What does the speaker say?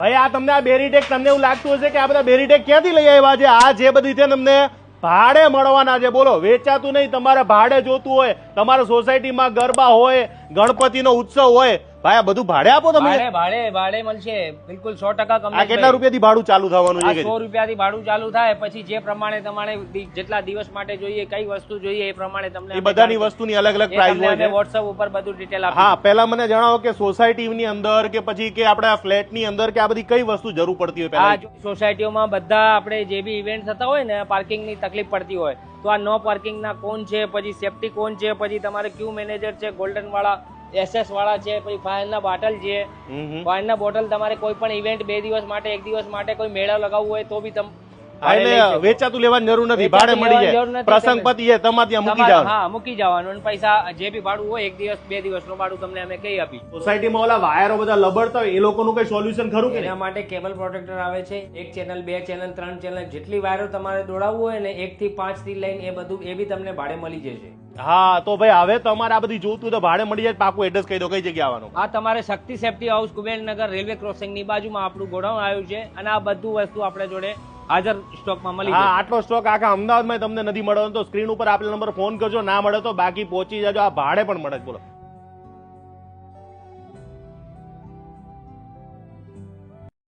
ભાઈ આ તમને આ બેરીટેક તમને એવું લાગતું હશે કે આ બધા બેરીટેક ક્યાંથી લઈ આવ્યા છે? આ જે બધી છે ને તમને ભાડે મળવાના છે. બોલો, વેચાતું નહીં, તમારે ભાડે જોતું હોય, તમારા સોસાયટીમાં ગરબા હોય, ગણપતિનો ઉત્સવ હોય, ભાઈ આ બધું ભાડે આપો તમે. ભાડે મળશે, બિલકુલ 100% આ કેટલા રૂપિયાથી ભાડું ચાલુ થવાનું છે? 100 રૂપિયાથી ભાડું ચાલુ થાય. પછી જે પ્રમાણે તમારે જેટલા દિવસ માટે જોઈએ, કઈ વસ્તુ જોઈએ એ પ્રમાણે તમને એ બધાની વસ્તુની અલગ અલગ પ્રાઇસ હોય છે. વોટ્સએપ ઉપર બધું ડિટેલ આપી. હા, પહેલા મને જણાવો કે સોસાયટીની અંદર કે પછી કે આપણા ફ્લેટની અંદર કે આ બધી કઈ વસ્તુ જરૂર પડતી હોય? આ સોસાયટીઓમાં બધા આપણે જે બી ઇવેન્ટ થતા હોય ને, પાર્કિંગની તકલીફ પડતી હોય તો આ નો પાર્કિંગના કોણ છે, પછી સેફટી કોણ છે, પછી તમારે ક્યુ મેનેજર છે, ગોલ્ડન વાળા, SS વાળા છે, પછી ફાયરના બોટલ છે. ફાયરના બોટલ તમારે કોઈ પણ ઇવેન્ટ 2 દિવસ માટે 1 દિવસ માટે કોઈ મેળા લગાવવું હોય તો બી તમે વેચાતું લેવાની જરૂર નથી, ભાડે મળી જાય. પ્રસંગ પતિ છે તમારે ત્યાં મૂકી જવાનું. હા, મૂકી જવાનું. અને પૈસા જે બી ભાડું હોય 1 દિવસ 2 દિવસનું ભાડું તમને અમે કહી આપી. સોસાયટીમાં ઓલા વાયરો બધા લબડતા હોય એ લોકોનું કઈ સોલ્યુશન ખરું કે? એના માટે કેબલ પ્રોટેક્ટર આવે છે. 1 ચેનલ 2 ચેનલ 3 ચેનલ જેટલી વાયરો તમારે દોડાવવું હોય ને 1 થી 5 થી લઈને એ બધું એ બી તમને ભાડે મળી જશે. હા, તો ભાઈ હવે તમારે આ બધી જોતું તો ભાડે મળી જાય. પાકું એડ્રેસ કહી દો, કઈ જગ્યા આવવાનું? આ તમારે Shakti safety house Kubernagar railway crossing ની બાજુમાં આપણું ગોડાઉન આવ્યું છે અને આ બધું વસ્તુ આપણે જોડે હાજર સ્ટોકમાં મળી જાય. આટલો સ્ટોક આખા અમદાવાદમાં તમને નથી મળવાનો તો સ્ક્રીન ઉપર આપેલા નંબર ફોન કરજો. ના મળે તો બાકી પહોંચી જજો. આ ભાડે પણ મળે. બોલો.